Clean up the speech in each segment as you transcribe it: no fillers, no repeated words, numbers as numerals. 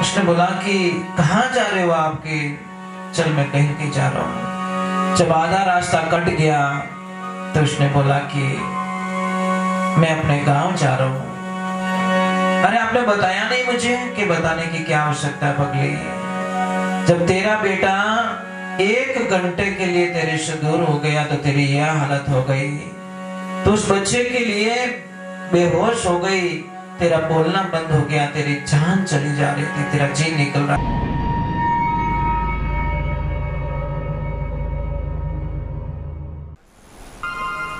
उसने बोला कि कहाँ जा रहे हो आपके? चल मैं कहीं कहीं जा रहा हूँ। जब आधा रास्ता कट गया तो उसने बोला कि मैं अपने गांव जा रहा हूँ। अरे आपने बताया नहीं मुझे कि बताने की क्या आवश्यकता है पगली। जब तेरा बेटा 1 घंटे के लिए तेरे से दूर हो गया तो तेरी यह हालत हो गई। तो उस बच्चे के लिए बेहोश हो गई, तेरा बोलना बंद हो गया, तेरी जान चली जा रही थी, तेरा जी निकल रहा।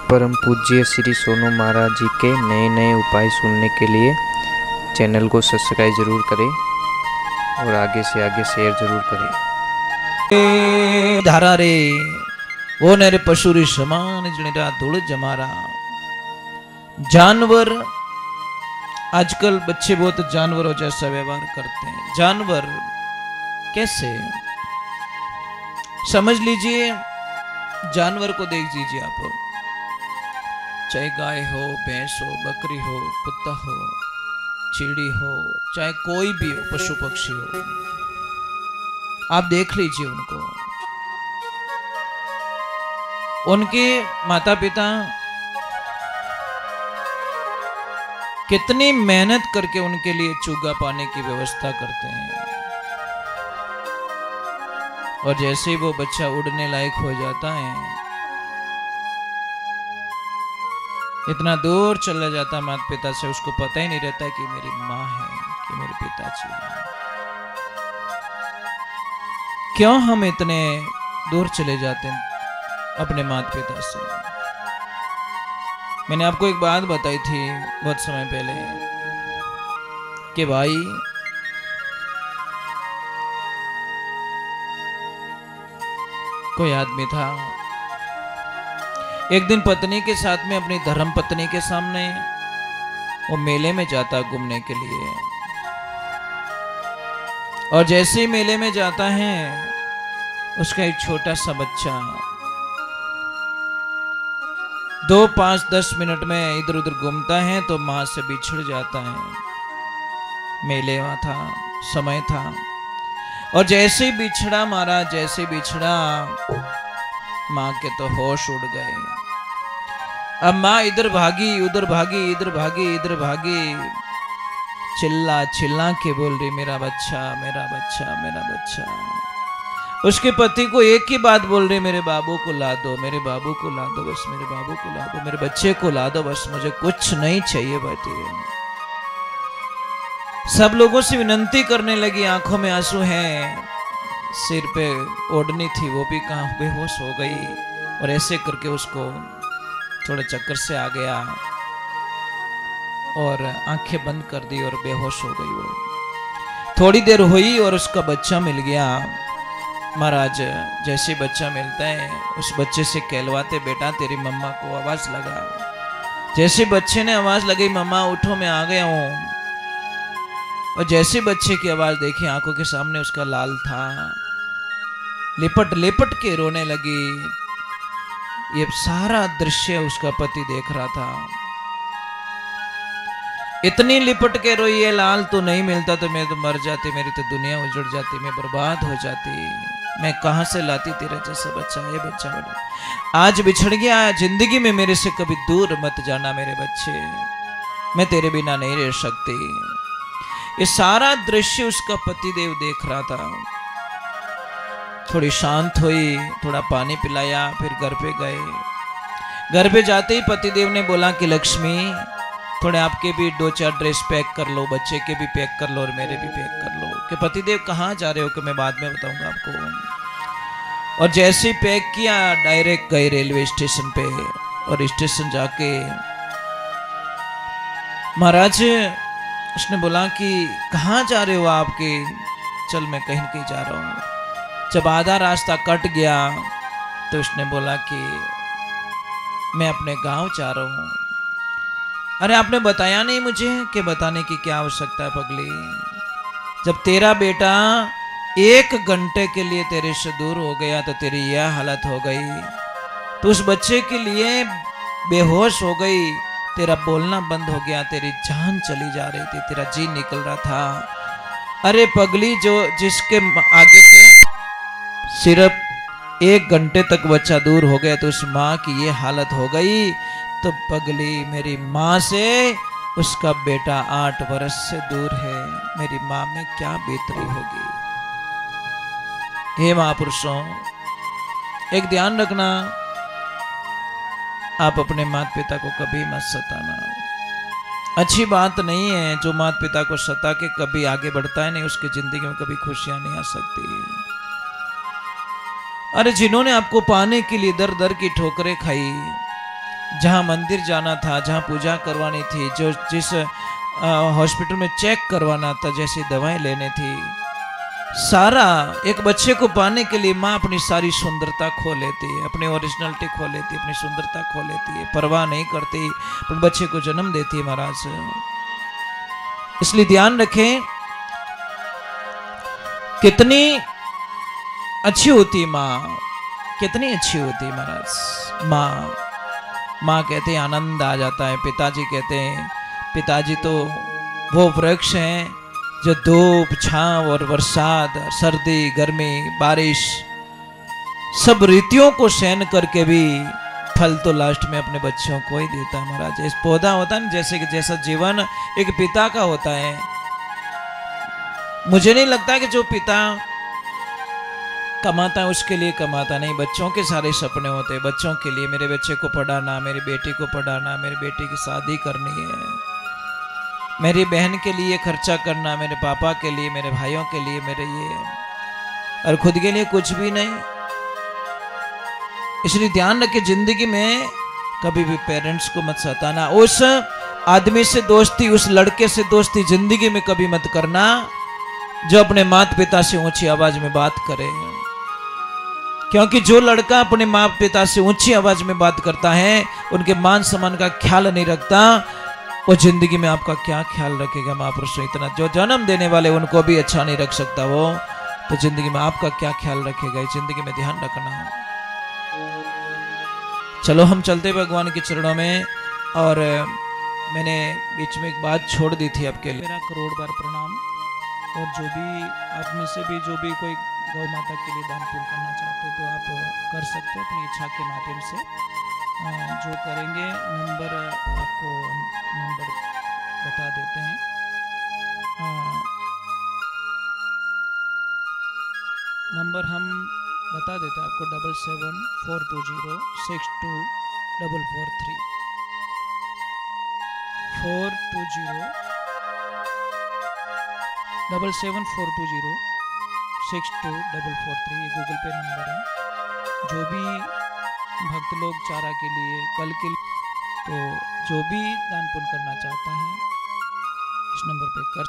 परम पूज्य श्री सोनू महाराज जी के नए नए उपाय सुनने के लिए चैनल को सब्सक्राइब जरूर करें और आगे से आगे शेयर जरूर करें। धारा रे वो नेरे पशुरी समान जनेरा धूल जमारा। जानवर आजकल बच्चे बहुत जानवरों जैसा व्यवहार करते हैं। जानवर कैसे? समझ लीजिए, जानवर को देख लीजिए आप, चाहे गाय हो, भैंस हो, बकरी हो, कुत्ता हो, चिड़ी हो, चाहे कोई भी हो, पशु पक्षी हो, आप देख लीजिए उनको। उनके माता पिता कितनी मेहनत करके उनके लिए चूगा पाने की व्यवस्था करते हैं, और जैसे ही वो बच्चा उड़ने लायक हो जाता है, इतना दूर चला जाता माता पिता से, उसको पता ही नहीं रहता कि मेरी माँ है कि मेरे पिताजी है। क्यों हम इतने दूर चले जाते हैं अपने माता पिता से? मैंने आपको एक बात बताई थी बहुत समय पहले कि भाई कोई आदमी था, एक दिन पत्नी के साथ में अपनी धर्म पत्नी के सामने वो मेले में जाता घूमने के लिए, और जैसे ही मेले में जाता है उसका एक छोटा सा बच्चा 2, 5, 10 मिनट में इधर उधर घूमता है तो मां से बिछड़ जाता है। मेले में था, समय था, और जैसे ही बिछड़ा महाराज, जैसे बिछड़ा मां के तो होश उड़ गए। अब मां इधर भागी, उधर भागी, इधर भागी, इधर भागी, चिल्ला चिल्ला के बोल रही मेरा बच्चा, मेरा बच्चा, मेरा बच्चा। उसके पति को एक ही बात बोल रही, मेरे बाबू को ला दो, मेरे बाबू को ला दो, बस मेरे बाबू को ला दो, मेरे बच्चे को ला दो, बस मुझे कुछ नहीं चाहिए बेटी। सब लोगों से विनती करने लगी, आंखों में आंसू हैं, सिर पे ओढ़नी थी वो भी कहां बेहोश हो गई, और ऐसे करके उसको थोड़ा चक्कर से आ गया और आंखें बंद कर दी और बेहोश हो गई वो। थोड़ी देर हुई और उसका बच्चा मिल गया। महाराज जैसे बच्चा मिलता है उस बच्चे से कहलवाते, बेटा तेरी मम्मा को आवाज लगा। जैसे बच्चे ने आवाज लगाई, मम्मा उठो मैं आ गया हूं, और जैसे बच्चे की आवाज देखी, आंखों के सामने उसका लाल था, लिपट लिपट के रोने लगी। ये सारा दृश्य उसका पति देख रहा था। इतनी लिपट के रोई, ये लाल तो नहीं मिलता तो मैं तो मर जाती, मेरी तो दुनिया उजड़ जाती, मैं बर्बाद हो जाती, मैं कहां से लाती तेरे जैसा बच्चा। ये बच्चा बड़ा आज बिछड़ गया, जिंदगी में मेरे से कभी दूर मत जाना मेरे बच्चे, मैं तेरे बिना नहीं रह सकती। ये सारा दृश्य उसका पतिदेव देख रहा था। थोड़ी शांत हुई, थोड़ा पानी पिलाया, फिर घर पे गए। घर पे जाते ही पतिदेव ने बोला कि लक्ष्मी थोड़े आपके भी 2-4 ड्रेस पैक कर लो, बच्चे के भी पैक कर लो और मेरे भी पैक कर लो। कि पतिदेव कहाँ जा रहे हो कि मैं बाद में बताऊंगा आपको। और जैसे ही पैक किया डायरेक्ट गए रेलवे स्टेशन पे, और स्टेशन जाके महाराज उसने बोला कि कहाँ जा रहे हो आपके? चल मैं कहीं कहीं जा रहा हूँ। जब आधा रास्ता कट गया तो उसने बोला कि मैं अपने गांव जा रहा हूँ। अरे आपने बताया नहीं मुझे कि बताने की क्या आवश्यकता है पगली। जब तेरा बेटा 1 घंटे के लिए तेरे से दूर हो गया तो तेरी यह हालत हो गई, तो उस बच्चे के लिए बेहोश हो गई, तेरा बोलना बंद हो गया, तेरी जान चली जा रही थी, तेरा जी निकल रहा था। अरे पगली, जो जिसके आगे से सिर्फ 1 घंटे तक बच्चा दूर हो गया तो उस माँ की ये हालत हो गई, तो पगली मेरी माँ से उसका बेटा 8 वर्ष से दूर है, मेरी माँ में क्या बीत रही होगी। हे महापुरुषों, एक ध्यान रखना, आप अपने माता पिता को कभी मत सताना। अच्छी बात नहीं है। जो माता पिता को सता के कभी आगे बढ़ता है नहीं, उसकी जिंदगी में कभी खुशियां नहीं आ सकती। अरे जिन्होंने आपको पाने के लिए दर दर की ठोकरें खाई, जहां मंदिर जाना था, जहां पूजा करवानी थी, जो जिस हॉस्पिटल में चेक करवाना था, जैसी दवाएं लेनी थी, सारा एक बच्चे को पाने के लिए माँ अपनी सारी सुंदरता खो लेती है, अपनी ओरिजिनलिटी खो लेती है, अपनी सुंदरता खो लेती है, परवाह नहीं करती, पर बच्चे को जन्म देती है महाराज। इसलिए ध्यान रखें, कितनी अच्छी होती माँ, कितनी अच्छी होती है महाराज माँ। माँ कहते हैं आनंद आ जाता है। पिताजी कहते हैं, पिताजी तो वो वृक्ष हैं जो धूप छांव और बरसात, सर्दी गर्मी बारिश सब ऋतुओं को सहन करके भी फल तो लास्ट में अपने बच्चों को ही देता है महाराज। इस पौधा होता है ना, जैसे कि जैसा जीवन एक पिता का होता है, मुझे नहीं लगता कि जो पिता कमाता है उसके लिए कमाता नहीं, बच्चों के सारे सपने होते हैं, बच्चों के लिए, मेरे बच्चे को पढ़ाना, मेरी बेटी को पढ़ाना, मेरी बेटी की शादी करनी है, मेरी बहन के लिए खर्चा करना, मेरे पापा के लिए, मेरे भाइयों के लिए, मेरे ये, और खुद के लिए कुछ भी नहीं। इसलिए ध्यान रखे, जिंदगी में कभी भी पेरेंट्स को मत सताना। उस आदमी से दोस्ती, उस लड़के से दोस्ती जिंदगी में कभी मत करना जो अपने माता पिता से ऊंची आवाज में बात करे, क्योंकि जो लड़का अपने माता पिता से ऊंची आवाज में बात करता है, उनके मान सम्मान का ख्याल नहीं रखता, वो जिंदगी में आपका क्या ख्याल रखेगा महापुरुषों। इतना जो जन्म देने वाले उनको भी अच्छा नहीं रख सकता वो, तो जिंदगी में आपका क्या ख्याल रखेगा, इस जिंदगी में ध्यान रखना। चलो हम चलते भगवान के चरणों में। और मैंने बीच में एक बात छोड़ दी थी आपके लिए, मेरा करोड़ बार प्रणाम। और जो भी आप में से भी जो भी कोई गौ माता के लिए दान पुण्य करना चाहते तो आप कर सकते हो अपनी इच्छा के माध्यम से। जो करेंगे, नंबर आपको नंबर बता देते हैं। नंबर हम बता देते हैं आपको, 7742062443 420 ये गूगल पे नंबर है। जो भी भक्त लोग चारा के लिए, कल के लिए, तो जो भी दान पुण्य करना चाहता है इस नंबर पे कर